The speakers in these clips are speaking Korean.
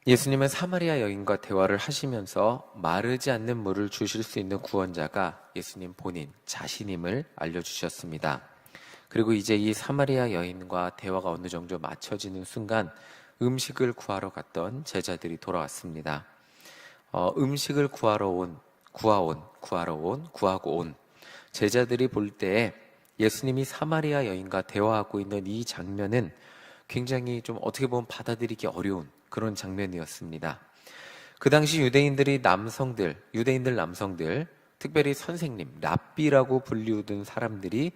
예수님은 사마리아 여인과 대화를 하시면서 마르지 않는 물을 주실 수 있는 구원자가 예수님 본인 자신임을 알려주셨습니다. 그리고 이제 이 사마리아 여인과 대화가 어느 정도 맞춰지는 순간 음식을 구하러 갔던 제자들이 돌아왔습니다. 음식을 구하고 온 제자들이 볼 때에 예수님이 사마리아 여인과 대화하고 있는 이 장면은 굉장히 좀 어떻게 보면 받아들이기 어려운 그런 장면이었습니다. 그 당시 유대인들 남성들, 특별히 선생님, 랍비라고 불리우던 사람들이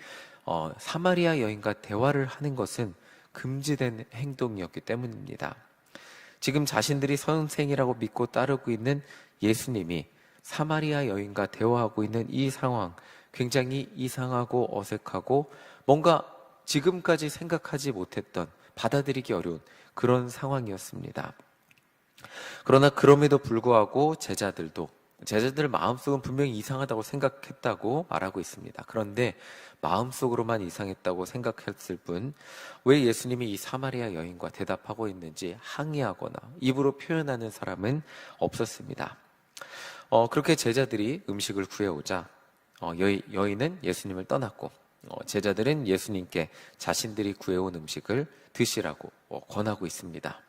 사마리아 여인과 대화를 하는 것은 금지된 행동이었기 때문입니다. 지금 자신들이 선생이라고 믿고 따르고 있는 예수님이 사마리아 여인과 대화하고 있는 이 상황, 굉장히 이상하고 어색하고 뭔가 지금까지 생각하지 못했던, 받아들이기 어려운 그런 상황이었습니다. 그러나 그럼에도 불구하고 제자들 마음속은 분명히 이상하다고 생각했다고 말하고 있습니다. 그런데 마음속으로만 이상했다고 생각했을 뿐 왜 예수님이 이 사마리아 여인과 대답하고 있는지 항의하거나 입으로 표현하는 사람은 없었습니다. 그렇게 제자들이 음식을 구해오자 여인은 예수님을 떠났고 제자들은 예수님께 자신들이 구해온 음식을 드시라고 권하고 있습니다.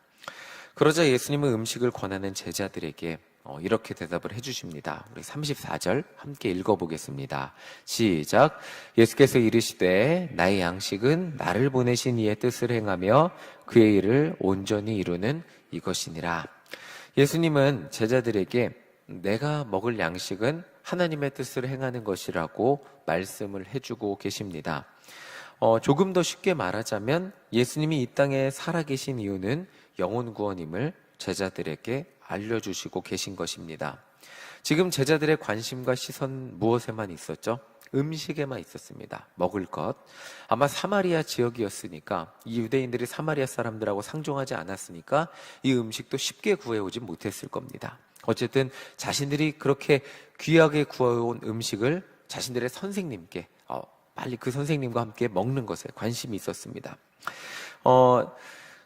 그러자 예수님은 음식을 권하는 제자들에게 이렇게 대답을 해주십니다. 우리 34절 함께 읽어보겠습니다. 시작. 예수께서 이르시되 나의 양식은 나를 보내신 이의 뜻을 행하며 그의 일을 온전히 이루는 이것이니라. 예수님은 제자들에게 내가 먹을 양식은 하나님의 뜻을 행하는 것이라고 말씀을 해주고 계십니다. 조금 더 쉽게 말하자면 예수님이 이 땅에 살아계신 이유는 영혼 구원임을 제자들에게 알려주시고 계신 것입니다. 지금 제자들의 관심과 시선 무엇에만 있었죠? 음식에만 있었습니다. 먹을 것. 아마 사마리아 지역이었으니까 이 유대인들이 사마리아 사람들하고 상종하지 않았으니까 이 음식도 쉽게 구해오지 못했을 겁니다. 어쨌든 자신들이 그렇게 귀하게 구해온 음식을 자신들의 선생님께 빨리 그 선생님과 함께 먹는 것에 관심이 있었습니다.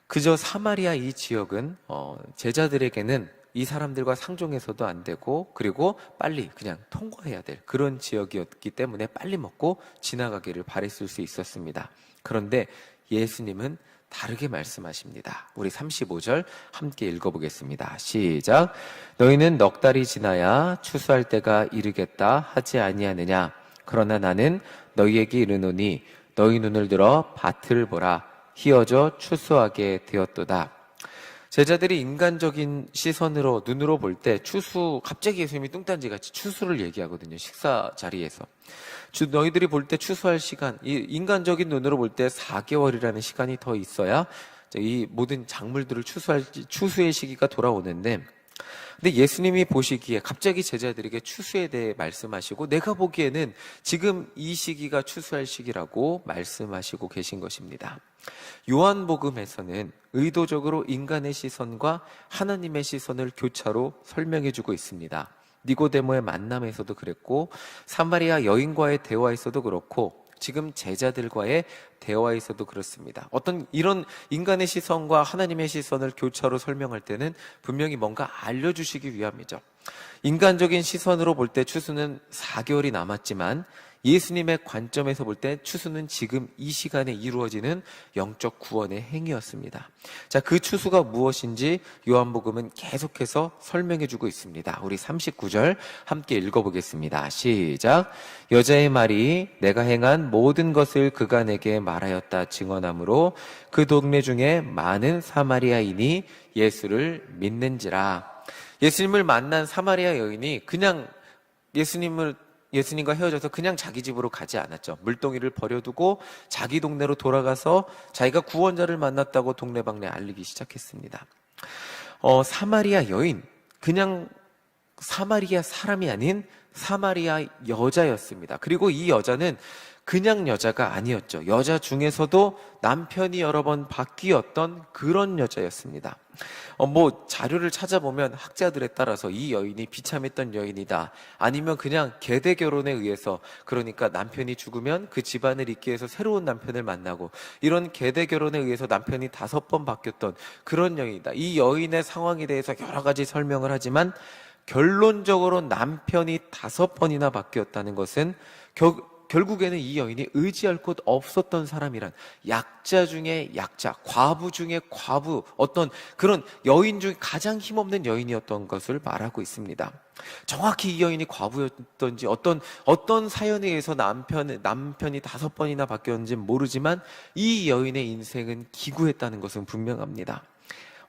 그저 사마리아 이 지역은 제자들에게는 이 사람들과 상종해서도 안 되고 그리고 빨리 그냥 통과해야 될 그런 지역이었기 때문에 빨리 먹고 지나가기를 바랬을 수 있었습니다. 그런데 예수님은 다르게 말씀하십니다. 우리 35절 함께 읽어보겠습니다. 시작. 너희는 넉 달이 지나야 추수할 때가 이르겠다 하지 아니하느냐. 그러나 나는 너희에게 이르노니 너희 눈을 들어 밭을 보라. 희어져 추수하게 되었도다. 제자들이 인간적인 시선으로 눈으로 볼 때 갑자기 예수님이 뚱딴지같이 추수를 얘기하거든요. 식사 자리에서. 너희들이 볼 때 추수할 시간, 인간적인 눈으로 볼 때 4개월이라는 시간이 더 있어야 이 모든 작물들을 추수의 시기가 돌아오는데, 근데 예수님이 보시기에 갑자기 제자들에게 추수에 대해 말씀하시고 내가 보기에는 지금 이 시기가 추수할 시기라고 말씀하시고 계신 것입니다. 요한복음에서는 의도적으로 인간의 시선과 하나님의 시선을 교차로 설명해주고 있습니다. 니고데모의 만남에서도 그랬고 사마리아 여인과의 대화에서도 그렇고 지금 제자들과의 대화에서도 그렇습니다. 어떤 이런 인간의 시선과 하나님의 시선을 교차로 설명할 때는 분명히 뭔가 알려주시기 위함이죠. 인간적인 시선으로 볼 때 추수는 4개월이 남았지만 예수님의 관점에서 볼 때 추수는 지금 이 시간에 이루어지는 영적 구원의 행위였습니다. 자, 그 추수가 무엇인지 요한복음은 계속해서 설명해주고 있습니다. 우리 39절 함께 읽어보겠습니다. 시작. 여자의 말이 내가 행한 모든 것을 그가 내게 말하였다 증언하므로 그 동네 중에 많은 사마리아인이 예수를 믿는지라. 예수님을 만난 사마리아 여인이 그냥 예수님과 헤어져서 그냥 자기 집으로 가지 않았죠. 물동이를 버려두고 자기 동네로 돌아가서 자기가 구원자를 만났다고 동네방네 알리기 시작했습니다. 사마리아 여인, 그냥 사마리아 사람이 아닌 사마리아 여자였습니다. 그리고 이 여자는 그냥 여자가 아니었죠. 여자 중에서도 남편이 여러 번 바뀌었던 그런 여자였습니다. 자료를 찾아보면 학자들에 따라서 이 여인이 비참했던 여인이다. 아니면 그냥 계대 결혼에 의해서, 그러니까 남편이 죽으면 그 집안을 잇기 위해서 새로운 남편을 만나고, 이런 계대 결혼에 의해서 남편이 5번 바뀌었던 그런 여인이다. 이 여인의 상황에 대해서 여러 가지 설명을 하지만 결론적으로 남편이 5번이나 바뀌었다는 것은 결국에는 이 여인이 의지할 곳 없었던 사람이란, 약자 중에 약자, 과부 중에 과부, 어떤 그런 여인 중에 가장 힘없는 여인이었던 것을 말하고 있습니다. 정확히 이 여인이 과부였던지 어떤 사연에 의해서 남편이 5번이나 바뀌었는지는 모르지만 이 여인의 인생은 기구했다는 것은 분명합니다.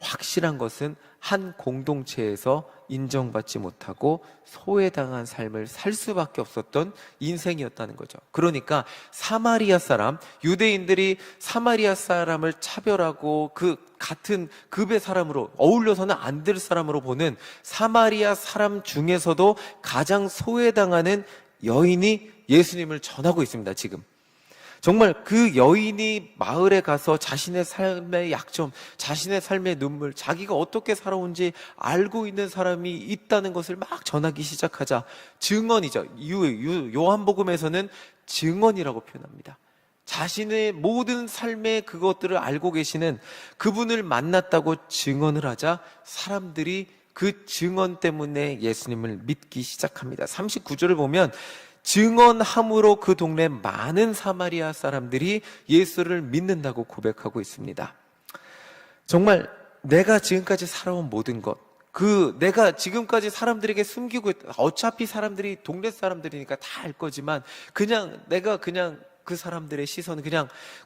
확실한 것은 한 공동체에서 인정받지 못하고 소외당한 삶을 살 수밖에 없었던 인생이었다는 거죠. 그러니까 사마리아 사람, 유대인들이 사마리아 사람을 차별하고 그 같은 급의 사람으로, 어울려서는 안 될 사람으로 보는 사마리아 사람 중에서도 가장 소외당하는 여인이 예수님을 전하고 있습니다, 지금. 정말 그 여인이 마을에 가서 자신의 삶의 약점, 자신의 삶의 눈물, 자기가 어떻게 살아온지 알고 있는 사람이 있다는 것을 막 전하기 시작하자 증언이죠. 요한복음에서는 증언이라고 표현합니다. 자신의 모든 삶의 그것들을 알고 계시는 그분을 만났다고 증언을 하자 사람들이 그 증언 때문에 예수님을 믿기 시작합니다. 39절을 보면 증언함으로 그 동네 많은 사마리아 사람들이 예수를 믿는다고 고백하고 있습니다. 정말 내가 지금까지 살아온 모든 것, 내가 지금까지 사람들에게 숨기고 있다. 어차피 사람들이 동네 사람들이니까 다 알 거지만 내가 그 사람들의 시선은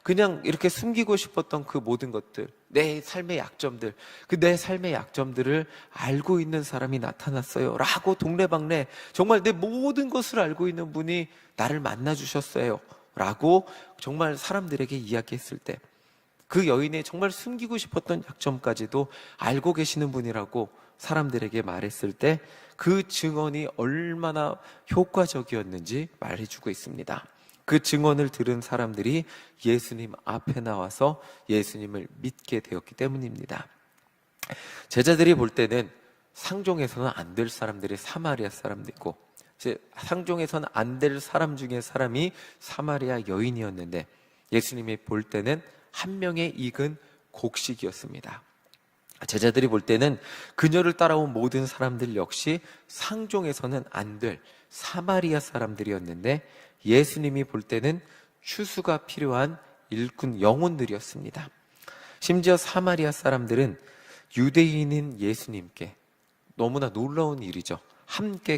그냥 이렇게 숨기고 싶었던 그 모든 것들, 내 삶의 약점들, 내 삶의 약점들을 알고 있는 사람이 나타났어요 라고 동네방네 정말 내 모든 것을 알고 있는 분이 나를 만나주셨어요 라고 정말 사람들에게 이야기했을 때, 그 여인의 정말 숨기고 싶었던 약점까지도 알고 계시는 분이라고 사람들에게 말했을 때 그 증언이 얼마나 효과적이었는지 말해주고 있습니다. 그 증언을 들은 사람들이 예수님 앞에 나와서 예수님을 믿게 되었기 때문입니다. 제자들이 볼 때는 상종에서는 안 될 사람들이 사마리아 사람도 있고, 상종에서는 안 될 사람 중에 사람이 사마리아 여인이었는데, 예수님이 볼 때는 한 명의 익은 곡식이었습니다. 제자들이 볼 때는 그녀를 따라온 모든 사람들 역시 상종에서는 안 될 사마리아 사람들이었는데, 예수님이 볼 때는 추수가 필요한 일꾼 영혼들이었습니다. 심지어 사마리아 사람들은 유대인인 예수님께, 너무나 놀라운 일이죠,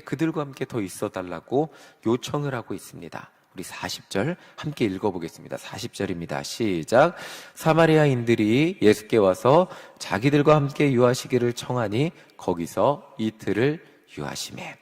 그들과 함께 더 있어달라고 요청을 하고 있습니다. 우리 40절 함께 읽어보겠습니다. 40절입니다. 시작. 사마리아인들이 예수께 와서 자기들과 함께 유하시기를 청하니 거기서 이틀을 유하시매.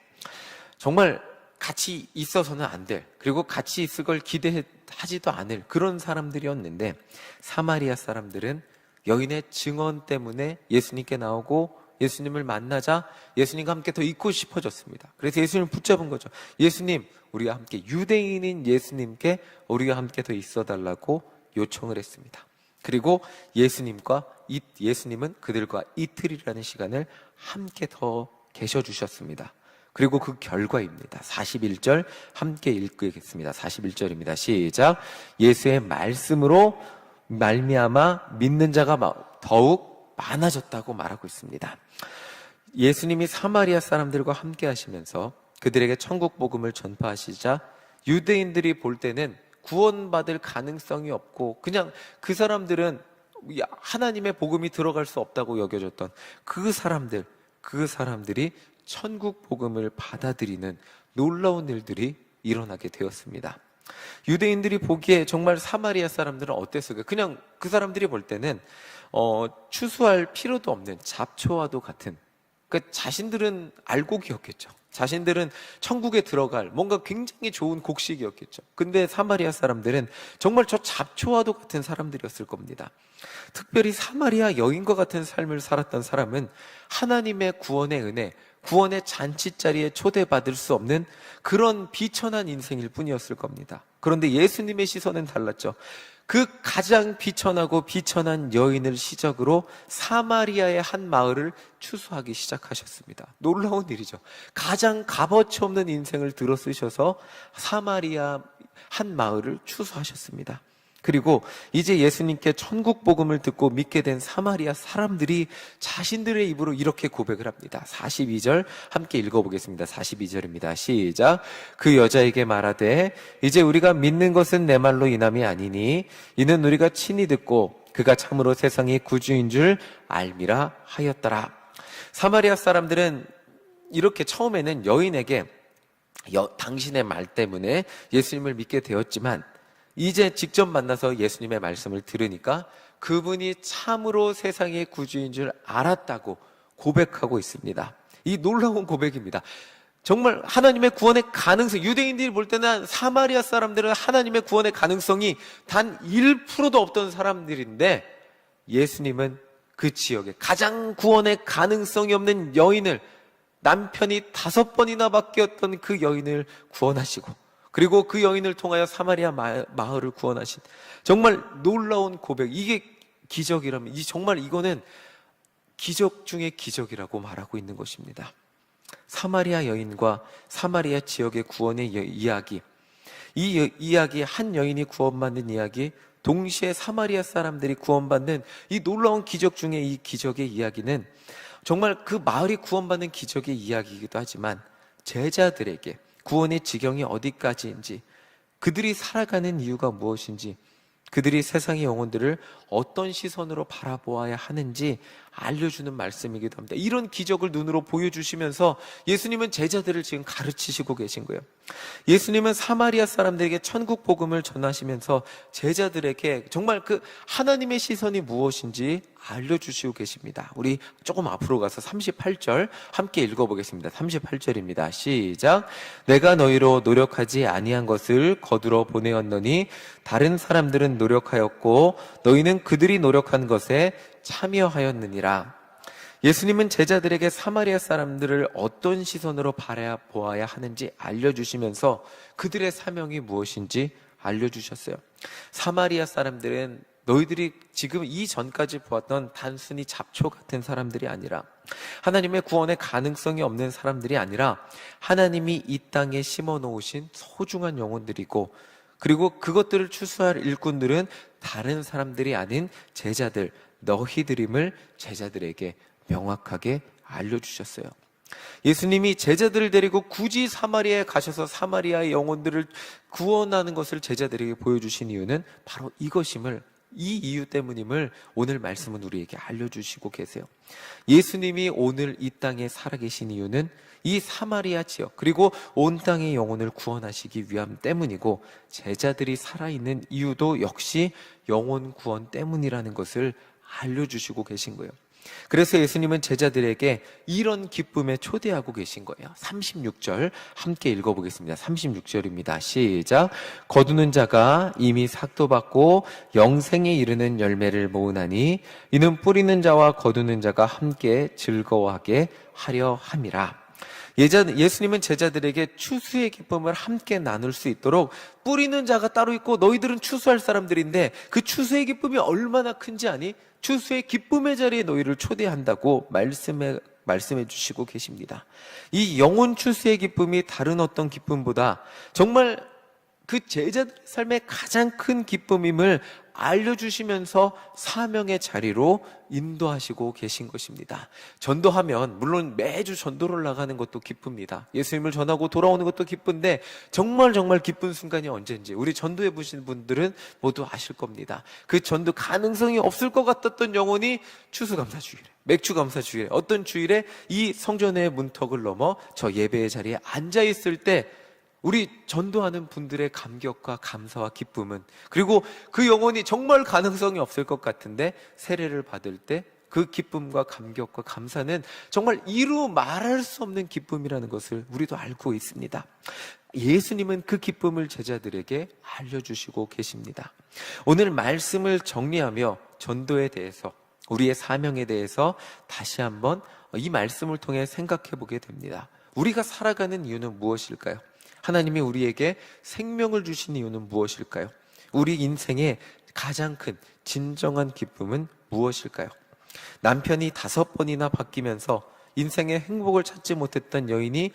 정말 같이 있어서는 안 될, 그리고 같이 있을 걸 기대하지도 않을 그런 사람들이었는데, 사마리아 사람들은 여인의 증언 때문에 예수님께 나오고 예수님을 만나자 예수님과 함께 더 있고 싶어졌습니다. 그래서 예수님을 붙잡은 거죠. 예수님, 우리가 함께, 유대인인 예수님께 우리가 함께 더 있어달라고 요청을 했습니다. 그리고 예수님은 그들과 이틀이라는 시간을 함께 더 계셔주셨습니다. 그리고 그 결과입니다. 41절 함께 읽겠습니다. 41절입니다. 시작. 예수의 말씀으로 말미암아 믿는 자가 더욱 많아졌다고 말하고 있습니다. 예수님이 사마리아 사람들과 함께 하시면서 그들에게 천국 복음을 전파하시자 유대인들이 볼 때는 구원받을 가능성이 없고, 그냥 그 사람들은 하나님의 복음이 들어갈 수 없다고 여겨졌던 그 사람들이 천국 복음을 받아들이는 놀라운 일들이 일어나게 되었습니다. 유대인들이 보기에 정말 사마리아 사람들은 어땠을까요? 그냥 그 사람들이 볼 때는 추수할 필요도 없는 잡초와도 같은, 그러니까 자신들은 알고 기었겠죠. 자신들은 천국에 들어갈 뭔가 굉장히 좋은 곡식이었겠죠. 근데 사마리아 사람들은 정말 저 잡초와도 같은 사람들이었을 겁니다. 특별히 사마리아 여인과 같은 삶을 살았던 사람은 하나님의 구원의 은혜, 구원의 잔치자리에 초대받을 수 없는 그런 비천한 인생일 뿐이었을 겁니다. 그런데 예수님의 시선은 달랐죠. 그 가장 비천하고 비천한 여인을 시작으로 사마리아의 한 마을을 추수하기 시작하셨습니다. 놀라운 일이죠. 가장 값어치 없는 인생을 들어쓰셔서 사마리아 한 마을을 추수하셨습니다. 그리고 이제 예수님께 천국 복음을 듣고 믿게 된 사마리아 사람들이 자신들의 입으로 이렇게 고백을 합니다. 42절 함께 읽어보겠습니다. 42절입니다. 시작. 그 여자에게 말하되 이제 우리가 믿는 것은 내 말로 인함이 아니니 이는 우리가 친히 듣고 그가 참으로 세상의 구주인 줄 알미라 하였더라. 사마리아 사람들은 이렇게 처음에는 여인에게 당신의 말 때문에 예수님을 믿게 되었지만 이제 직접 만나서 예수님의 말씀을 들으니까 그분이 참으로 세상의 구주인 줄 알았다고 고백하고 있습니다. 이 놀라운 고백입니다. 정말 하나님의 구원의 가능성, 유대인들이 볼 때는 사마리아 사람들은 하나님의 구원의 가능성이 단 1%도 없던 사람들인데 예수님은 그 지역에 가장 구원의 가능성이 없는 여인을, 남편이 5번이나 바뀌었던 그 여인을 구원하시고, 그리고 그 여인을 통하여 사마리아 마을을 구원하신 정말 놀라운 고백. 이게 기적이라면 정말 이거는 기적 중의 기적이라고 말하고 있는 것입니다. 사마리아 여인과 사마리아 지역의 구원의 이야기, 이 이야기, 한 여인이 구원받는 이야기, 동시에 사마리아 사람들이 구원받는 이 놀라운 기적 중의 이 기적의 이야기는 정말 그 마을이 구원받는 기적의 이야기이기도 하지만 제자들에게 구원의 지경이 어디까지인지, 그들이 살아가는 이유가 무엇인지, 그들이 세상의 영혼들을 어떤 시선으로 바라보아야 하는지 알려주는 말씀이기도 합니다. 이런 기적을 눈으로 보여주시면서 예수님은 제자들을 지금 가르치시고 계신 거예요. 예수님은 사마리아 사람들에게 천국 복음을 전하시면서 제자들에게 정말 그 하나님의 시선이 무엇인지 알려주시고 계십니다. 우리 조금 앞으로 가서 38절 함께 읽어보겠습니다. 38절입니다. 시작. 내가 너희로 노력하지 아니한 것을 거두러 보내었노니 다른 사람들은 노력하였고 너희는 그들이 노력한 것에 참여하였느니라. 예수님은 제자들에게 사마리아 사람들을 어떤 시선으로 바라보아야 하는지 알려주시면서 그들의 사명이 무엇인지 알려주셨어요. 사마리아 사람들은 너희들이 지금 이전까지 보았던 단순히 잡초 같은 사람들이 아니라, 하나님의 구원의 가능성이 없는 사람들이 아니라 하나님이 이 땅에 심어 놓으신 소중한 영혼들이고, 그리고 그것들을 추수할 일꾼들은 다른 사람들이 아닌 제자들, 너희들임을 제자들에게 명확하게 알려주셨어요. 예수님이 제자들을 데리고 굳이 사마리아에 가셔서 사마리아의 영혼들을 구원하는 것을 제자들에게 보여주신 이유는 바로 이것임을, 이 이유 때문임을 오늘 말씀은 우리에게 알려주시고 계세요. 예수님이 오늘 이 땅에 살아계신 이유는 이 사마리아 지역, 그리고 온 땅의 영혼을 구원하시기 위함 때문이고, 제자들이 살아있는 이유도 역시 영혼 구원 때문이라는 것을 알려주시고 계신 거예요. 그래서 예수님은 제자들에게 이런 기쁨에 초대하고 계신 거예요. 36절 함께 읽어보겠습니다. 36절입니다. 시작. 거두는 자가 이미 삭도 받고 영생에 이르는 열매를 모으나니 이는 뿌리는 자와 거두는 자가 함께 즐거워하게 하려 함이라. 예수님은 제자들에게 추수의 기쁨을 함께 나눌 수 있도록, 뿌리는 자가 따로 있고 너희들은 추수할 사람들인데 그 추수의 기쁨이 얼마나 큰지 아니? 추수의 기쁨의 자리에 너희를 초대한다고 말씀해 주시고 계십니다. 이 영혼 추수의 기쁨이 다른 어떤 기쁨보다 정말 그 제자들 삶의 가장 큰 기쁨임을 알려주시면서 사명의 자리로 인도하시고 계신 것입니다. 전도하면 물론 매주 전도를 나가는 것도 기쁩니다. 예수님을 전하고 돌아오는 것도 기쁜데 정말 기쁜 순간이 언제인지 우리 전도해 보신 분들은 모두 아실 겁니다. 그 전도 가능성이 없을 것 같았던 영혼이 추수감사주일에, 맥주감사주일에, 어떤 주일에 이 성전의 문턱을 넘어 저 예배의 자리에 앉아있을 때 우리 전도하는 분들의 감격과 감사와 기쁨은, 그리고 그 영혼이 정말 가능성이 없을 것 같은데 세례를 받을 때 그 기쁨과 감격과 감사는 정말 이루 말할 수 없는 기쁨이라는 것을 우리도 알고 있습니다. 예수님은 그 기쁨을 제자들에게 알려주시고 계십니다. 오늘 말씀을 정리하며 전도에 대해서, 우리의 사명에 대해서 다시 한번 이 말씀을 통해 생각해 보게 됩니다. 우리가 살아가는 이유는 무엇일까요? 하나님이 우리에게 생명을 주신 이유는 무엇일까요? 우리 인생의 가장 큰 진정한 기쁨은 무엇일까요? 남편이 5번이나 바뀌면서 인생의 행복을 찾지 못했던 여인이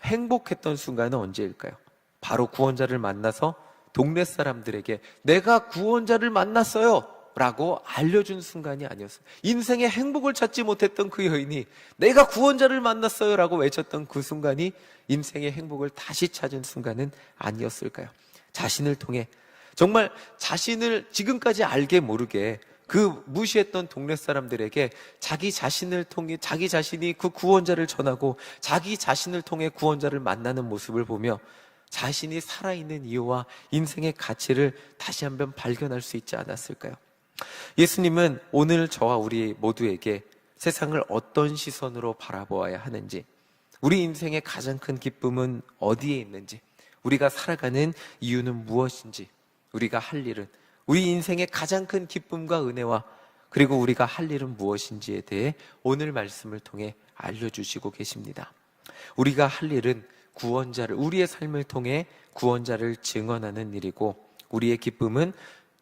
행복했던 순간은 언제일까요? 바로 구원자를 만나서 동네 사람들에게 내가 구원자를 만났어요 라고 알려준 순간이 아니었어요. 인생의 행복을 찾지 못했던 그 여인이 내가 구원자를 만났어요 라고 외쳤던 그 순간이 인생의 행복을 다시 찾은 순간은 아니었을까요? 자신을 통해 정말 자신을 지금까지 알게 모르게 그 무시했던 동네 사람들에게 자기 자신을 통해 자기 자신이 그 구원자를 전하고 자기 자신을 통해 구원자를 만나는 모습을 보며 자신이 살아있는 이유와 인생의 가치를 다시 한번 발견할 수 있지 않았을까요? 예수님은 오늘 저와 우리 모두에게 세상을 어떤 시선으로 바라보아야 하는지, 우리 인생의 가장 큰 기쁨은 어디에 있는지, 우리가 살아가는 이유는 무엇인지, 우리가 할 일은, 우리 인생의 가장 큰 기쁨과 은혜와 그리고 우리가 할 일은 무엇인지에 대해 오늘 말씀을 통해 알려주시고 계십니다. 우리가 할 일은 구원자를, 우리의 삶을 통해 구원자를 증언하는 일이고, 우리의 기쁨은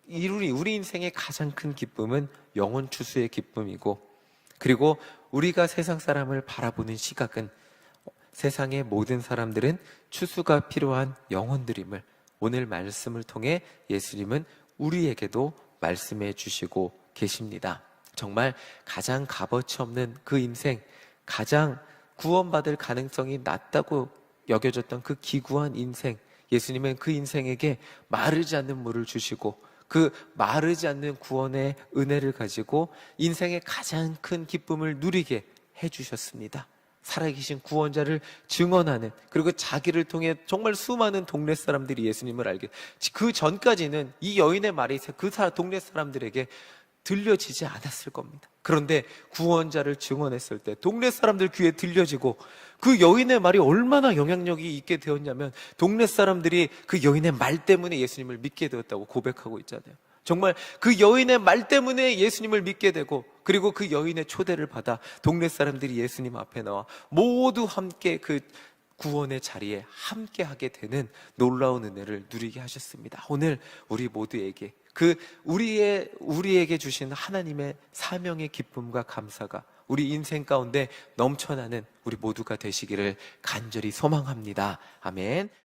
우리 인생의 가장 큰 기쁨은 영혼 추수의 기쁨이고, 그리고 우리가 세상 사람을 바라보는 시각은 세상의 모든 사람들은 추수가 필요한 영혼들임을 오늘 말씀을 통해 예수님은 우리에게도 말씀해 주시고 계십니다. 정말 가장 값어치 없는 그 인생, 가장 구원받을 가능성이 낮다고 여겨졌던 그 기구한 인생, 예수님은 그 인생에게 마르지 않는 물을 주시고 그 마르지 않는 구원의 은혜를 가지고 인생의 가장 큰 기쁨을 누리게 해주셨습니다. 살아계신 구원자를 증언하는, 그리고 자기를 통해 정말 수많은 동네 사람들이 예수님을 알게, 그 전까지는 이 여인의 말이 그 동네 사람들에게 들려지지 않았을 겁니다. 그런데 구원자를 증언했을 때 동네 사람들 귀에 들려지고, 그 여인의 말이 얼마나 영향력이 있게 되었냐면 동네 사람들이 그 여인의 말 때문에 예수님을 믿게 되었다고 고백하고 있잖아요. 정말 그 여인의 말 때문에 예수님을 믿게 되고, 그리고 그 여인의 초대를 받아 동네 사람들이 예수님 앞에 나와 모두 함께 그 구원의 자리에 함께 하게 되는 놀라운 은혜를 누리게 하셨습니다. 오늘 우리 모두에게 우리에게 주신 하나님의 사명의 기쁨과 감사가 우리 인생 가운데 넘쳐나는 우리 모두가 되시기를 간절히 소망합니다. 아멘.